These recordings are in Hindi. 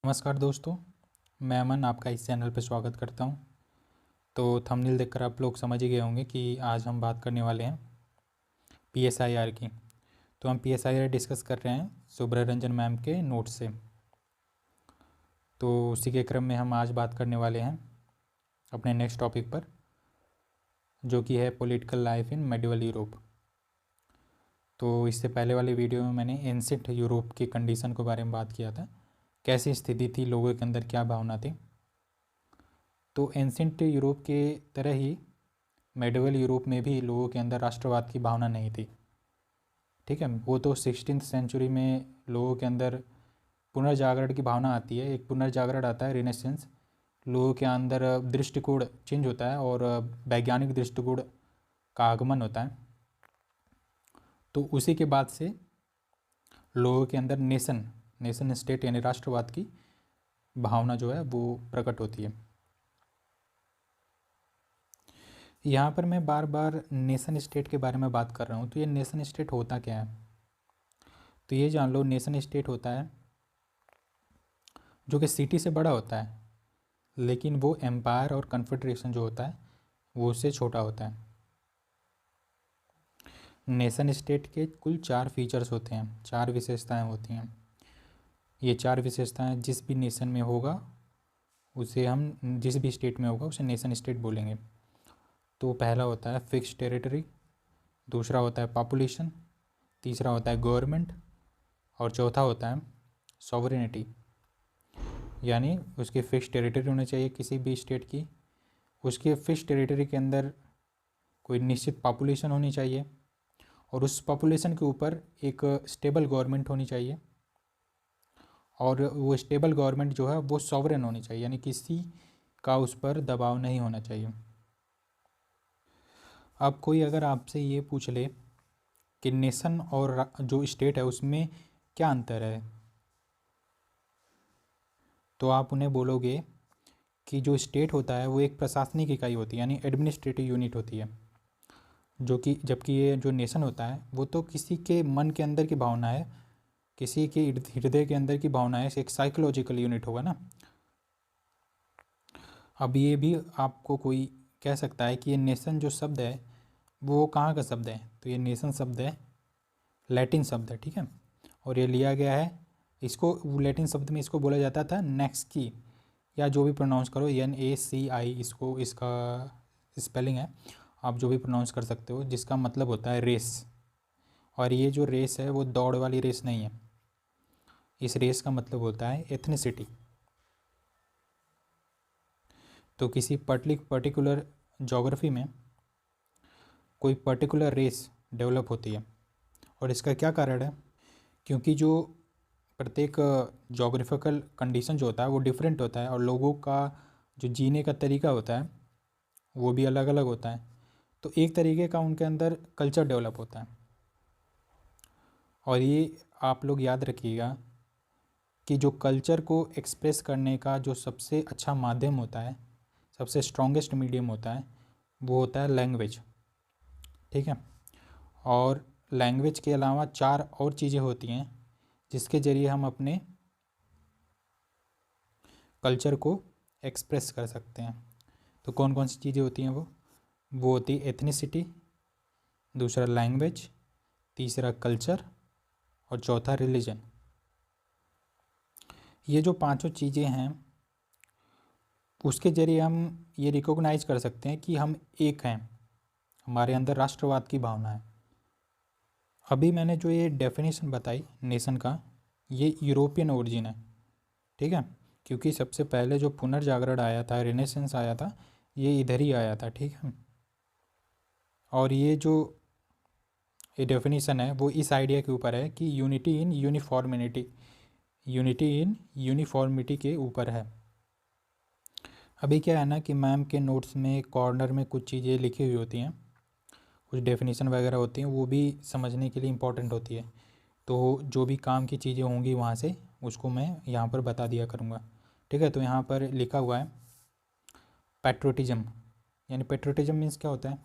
नमस्कार दोस्तों, मैं अमन आपका इस चैनल पर स्वागत करता हूं। तो थंबनेल देखकर आप लोग समझ ही गए होंगे कि आज हम बात करने वाले हैं पीएसआईआर की। तो हम पीएसआईआर डिस्कस कर रहे हैं सुब्रा रंजन मैम के नोट से। तो उसी के क्रम में हम आज बात करने वाले हैं अपने नेक्स्ट टॉपिक पर, जो कि है political life in medieval Europe. तो इससे पहले वाली वीडियो में मैंने एंशिएंट यूरोप की कंडीशन के बारे में बात किया था, कैसी स्थिति थी, लोगों के अंदर क्या भावना थी। तो एंशिएंट यूरोप के तरह ही मेडिवल यूरोप में भी लोगों के अंदर राष्ट्रवाद की भावना नहीं थी। ठीक है, वो तो 16वीं सेंचुरी में लोगों के अंदर पुनर्जागरण की भावना आती है, एक पुनर्जागरण आता है, रिनेसेंस। लोगों के अंदर दृष्टिकोण चेंज होता है और वैज्ञानिक दृष्टिकोण का आगमन होता है। तो उसी के बाद से लोगों के अंदर नेशन स्टेट यानी राष्ट्रवाद की भावना जो है वो प्रकट होती है। यहाँ पर मैं बार बार नेशन स्टेट के बारे में बात कर रहा हूँ। तो ये नेशन स्टेट होता क्या है? तो ये जान लो, नेशन स्टेट होता है जो कि सिटी से बड़ा होता है, लेकिन वो एम्पायर और कन्फेडरेशन जो होता है वो उससे छोटा होता है। नेशन स्टेट के कुल 4 फीचर्स होते हैं, 4 विशेषताएं होती हैं। ये 4 विशेषताएं जिस भी नेशन में होगा उसे हम, जिस भी स्टेट में होगा उसे नेशन स्टेट बोलेंगे। तो पहला होता है फिक्स्ड टेरिटरी, दूसरा होता है पॉपुलेशन, तीसरा होता है गवर्नमेंट और चौथा होता है सॉवरेनिटी। यानी उसकी फिक्स टेरिटरी होनी चाहिए किसी भी स्टेट की, उसके फिक्स टेरिटरी के अंदर कोई निश्चित पॉपुलेशन होनी चाहिए और उस पॉपुलेशन के ऊपर एक स्टेबल गवर्नमेंट होनी चाहिए, और वो स्टेबल गवर्नमेंट जो है वो सॉवरेन होनी चाहिए, यानी किसी का उस पर दबाव नहीं होना चाहिए। अब कोई अगर आपसे ये पूछ ले कि नेशन और जो स्टेट है उसमें क्या अंतर है, तो आप उन्हें बोलोगे कि जो स्टेट होता है वो एक प्रशासनिक इकाई होती है, यानी एडमिनिस्ट्रेटिव यूनिट होती है, जो कि जबकि ये जो नेशन होता है वो तो किसी के मन के अंदर की भावना है, किसी के हृदय के अंदर की भावना है, एक साइकोलॉजिकल यूनिट होगा ना। अब ये भी आपको कोई कह सकता है कि ये नेशन जो शब्द है वो कहाँ का शब्द है, तो ये नेशन शब्द है लैटिन शब्द है, ठीक है। और ये लिया गया है, इसको लैटिन शब्द में इसको बोला जाता था नेक्सकी, या जो भी प्रोनाउंस करो NACI, इसको इसका स्पेलिंग है, आप जो भी प्रोनाउंस कर सकते हो, जिसका मतलब होता है रेस। और ये जो रेस है वो दौड़ वाली रेस नहीं है, इस रेस का मतलब होता है एथनिसिटी। तो किसी पर्टिकुलर जोग्राफी में कोई पर्टिकुलर रेस डेवलप होती है, और इसका क्या कारण है? क्योंकि जो प्रत्येक जोग्राफिकल कंडीशन जो होता है वो डिफरेंट होता है, और लोगों का जो जीने का तरीका होता है वो भी अलग अलग होता है। तो एक तरीके का उनके अंदर कल्चर डेवलप होता है। और ये आप लोग याद रखिएगा कि जो कल्चर को एक्सप्रेस करने का जो सबसे अच्छा माध्यम होता है, सबसे स्ट्रॉन्गेस्ट मीडियम होता है, वो होता है लैंग्वेज, ठीक है। और लैंग्वेज के अलावा 4 और चीज़ें होती हैं जिसके ज़रिए हम अपने कल्चर को एक्सप्रेस कर सकते हैं। तो कौन कौन सी चीज़ें होती हैं? वो होती है एथनिसिटी, दूसरा लैंग्वेज, तीसरा कल्चर और चौथा रिलीजन। ये जो पांचों चीज़ें हैं उसके ज़रिए हम ये रिकॉग्नाइज कर सकते हैं कि हम एक हैं, हमारे अंदर राष्ट्रवाद की भावना है। अभी मैंने जो ये डेफिनेशन बताई नेशन का, ये यूरोपियन ओरिजिन है, ठीक है। क्योंकि सबसे पहले जो पुनर्जागरण आया था, रिनेसेंस आया था, ये इधर ही आया था, ठीक है। और ये जो ये डेफिनेशन है वो इस आइडिया के ऊपर है कि यूनिटी इन यूनिफॉर्मिटी के ऊपर है। अभी क्या है ना कि मैम के नोट्स में कॉर्नर में कुछ चीज़ें लिखी हुई होती हैं, कुछ डेफिनेशन वगैरह होती हैं, वो भी समझने के लिए इम्पोर्टेंट होती है। तो जो भी काम की चीज़ें होंगी वहाँ से उसको मैं यहाँ पर बता दिया करूँगा, ठीक है। तो यहाँ पर लिखा हुआ है पैट्रोटिज्म, यानी पैट्रोटिज्म मीन्स क्या होता है?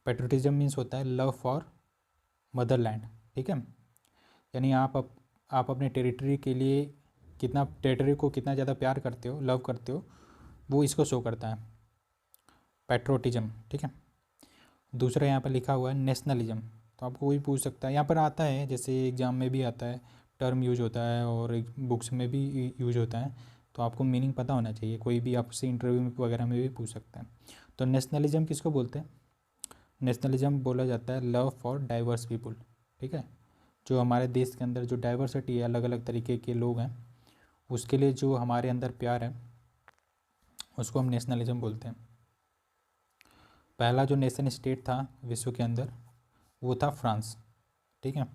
पैट्रोटिज्म मीन्स होता है लव फॉर मदरलैंड, ठीक है। यानी आप अपने टेरिटरी के लिए कितना टेरिटरी को कितना ज़्यादा प्यार करते हो, लव करते हो, वो इसको शो करता है, पैट्रोटिज्म। ठीक है। दूसरा यहाँ पर लिखा हुआ है नेशनलिज्म। तो आपको कोई पूछ सकता है, यहाँ पर आता है, जैसे एग्ज़ाम में भी आता है, टर्म यूज होता है और बुक्स में भी यूज होता है, तो आपको मीनिंग पता होना चाहिए, कोई भी आपसे इंटरव्यू वगैरह में भी पूछ सकता है। तो नेशनलिज्म किसको बोलते हैं? नेशनलिज्म बोला जाता है लव फॉर डाइवर्स पीपुल। ठीक है। जो हमारे देश के अंदर जो डाइवर्सिटी है, अलग अलग तरीके के लोग हैं, उसके लिए जो हमारे अंदर प्यार है, उसको हम नेशनलिज्म बोलते हैं। पहला जो नेशन स्टेट था विश्व के अंदर, वो था फ्रांस। ठीक है।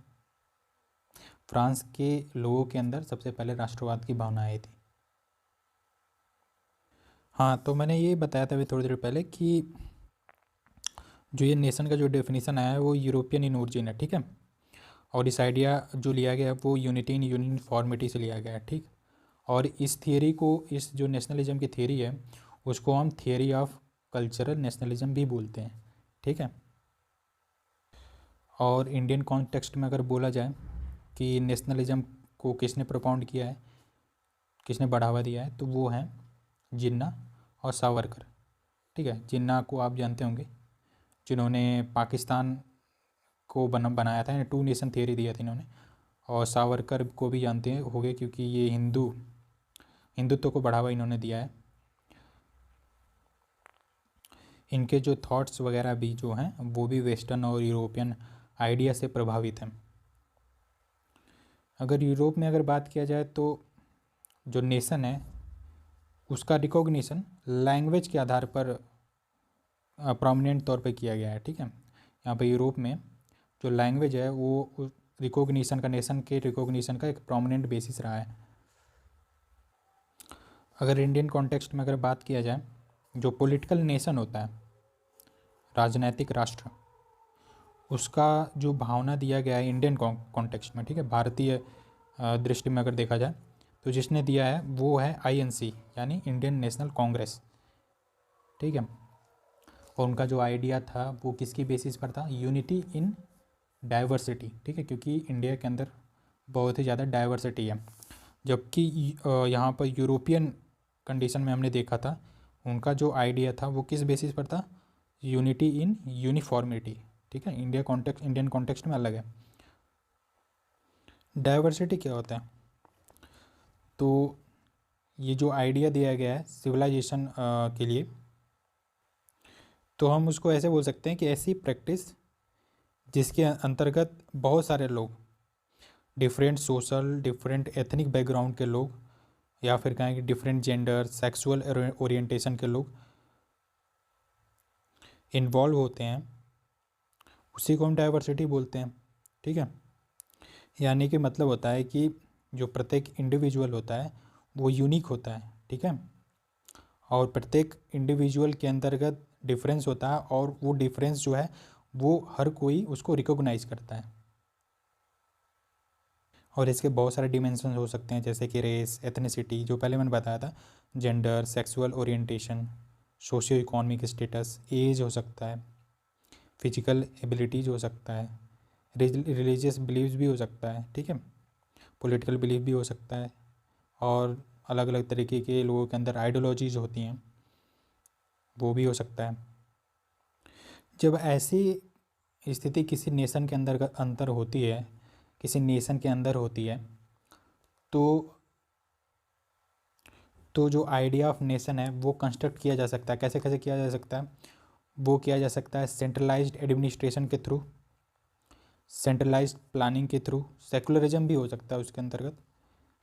फ्रांस के लोगों के अंदर सबसे पहले राष्ट्रवाद की भावना आई थी। हाँ, तो मैंने ये बताया था अभी थोड़ी देर पहले कि जो ये नेशन का जो डेफिनेशन आया है वो यूरोपियन इन ओरिजिन है। ठीक है। और इस आइडिया जो लिया गया है वो यूनिटी इन यूनिफॉर्मिटी से लिया गया है। ठीक। और इस थियरी को, इस जो नेशनलिज्म की थियरी है, उसको हम थियरी ऑफ कल्चरल नेशनलिज्म भी बोलते हैं। ठीक है। और इंडियन कॉन्टेक्स्ट में अगर बोला जाए कि नेशनलिज्म को किसने प्रोपाउंड किया है, किसने बढ़ावा दिया है, तो वो हैं जिन्ना और सावरकर। ठीक है। जिन्ना को आप जानते होंगे, जिन्होंने पाकिस्तान को बनाया था, टू नेशन थियरी दिया था इन्होंने। और सावरकर को भी जानते होंगे क्योंकि ये हिंदुत्व को बढ़ावा इन्होंने दिया है। इनके जो थॉट्स वगैरह भी जो हैं वो भी वेस्टर्न और यूरोपियन आइडिया से प्रभावित हैं। अगर यूरोप में अगर बात किया जाए तो जो नेशन है उसका रिकॉग्निशन लैंग्वेज के आधार पर प्रोमिनेंट तौर पे किया गया है। ठीक है। यहाँ पे यूरोप में जो लैंग्वेज है वो रिकॉग्निशन का, नेशन के रिकॉग्निशन का एक प्रोमिनेंट बेसिस रहा है। अगर इंडियन कॉन्टेक्स्ट में अगर बात किया जाए, जो पॉलिटिकल नेशन होता है, राजनैतिक राष्ट्र, उसका जो भावना दिया गया है इंडियन कॉन्टेक्स्ट में, ठीक है, भारतीय दृष्टि में अगर देखा जाए, तो जिसने दिया है वो है आईएनसी, यानी इंडियन नेशनल कांग्रेस। ठीक है। और उनका जो आइडिया था वो किसकी बेसिस पर था? Unity in diversity. ठीक है। क्योंकि इंडिया के अंदर बहुत ही ज़्यादा डाइवर्सिटी है, जबकि यहाँ पर यूरोपियन कंडीशन में हमने देखा था उनका जो आइडिया था वो किस बेसिस पर था? Unity in uniformity. ठीक है। इंडियन कॉन्टेक्स्ट में अलग है। डाइवर्सिटी क्या होता है? तो ये जो आइडिया दिया गया है सिविलाइजेशन के लिए, तो हम उसको ऐसे बोल सकते हैं कि ऐसी प्रैक्टिस जिसके अंतर्गत बहुत सारे लोग, different social, different ethnic background के लोग, या फिर कहें कि डिफरेंट जेंडर, सेक्सुअल ओरिएंटेशन के लोग इन्वॉल्व होते हैं, उसी को हम डाइवर्सिटी बोलते हैं। ठीक है। यानी कि मतलब होता है कि जो प्रत्येक इंडिविजुअल होता है वो यूनिक होता है। ठीक है। और प्रत्येक इंडिविजुअल के अंतर्गत डिफरेंस होता है, और वो डिफरेंस जो है वो हर कोई उसको रिकॉग्नाइज करता है। और इसके बहुत सारे डिमेंशन हो सकते हैं, जैसे कि रेस, एथनिसिटी, जो पहले मैंने बताया था, gender, sexual orientation, socio economic status, age हो सकता है, फिजिकल एबिलिटीज हो सकता है, रिलीजियस बिलीव्स भी हो सकता है। ठीक है। पॉलिटिकल बिलीफ भी हो सकता है, और अलग अलग तरीके के लोगों के अंदर आइडियोलॉजीज होती हैं, वो भी हो सकता है। जब ऐसी स्थिति किसी नेशन के अंदर होती है, किसी नेशन के अंदर होती है, तो जो आइडिया ऑफ नेशन है वो कंस्ट्रक्ट किया जा सकता है। कैसे कैसे किया जा सकता है? वो किया जा सकता है सेंट्रलाइज्ड एडमिनिस्ट्रेशन के थ्रू, सेंट्रलाइज्ड प्लानिंग के थ्रू, सेकुलरिज्म भी हो सकता है उसके अंतर्गत,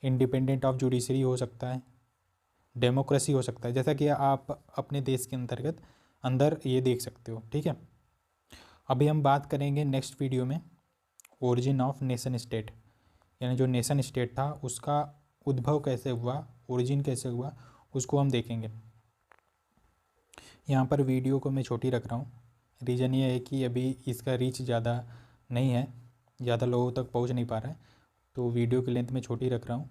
इंडिपेंडेंट ऑफ जुडिशरी हो सकता है, डेमोक्रेसी हो सकता है, जैसा कि आप अपने देश के अंदर ये देख सकते हो। ठीक है। अभी हम बात करेंगे नेक्स्ट वीडियो में ओरिजिन ऑफ नेशन स्टेट, यानी जो नेशन स्टेट था उसका उद्भव कैसे हुआ, ओरिजिन कैसे हुआ, उसको हम देखेंगे। यहाँ पर वीडियो को मैं छोटी रख रहा हूँ, रीज़न ये है कि अभी इसका रीच ज़्यादा नहीं है, ज़्यादा लोगों तक पहुँच नहीं पा रहा है, तो वीडियो की लेंथ में छोटी रख रहा हूँ।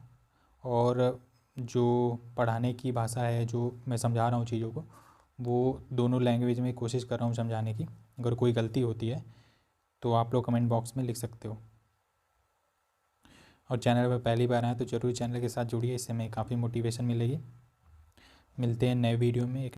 और जो पढ़ाने की भाषा है, जो मैं समझा रहा हूँ चीज़ों को, वो दोनों लैंग्वेज में कोशिश कर रहा हूँ समझाने की। अगर कोई गलती होती है तो आप लोग कमेंट बॉक्स में लिख सकते हो। और चैनल पर पहली बार आए तो ज़रूर चैनल के साथ जुड़िए, इससे हमें काफ़ी मोटिवेशन मिलेगी। मिलते हैं नए वीडियो में एक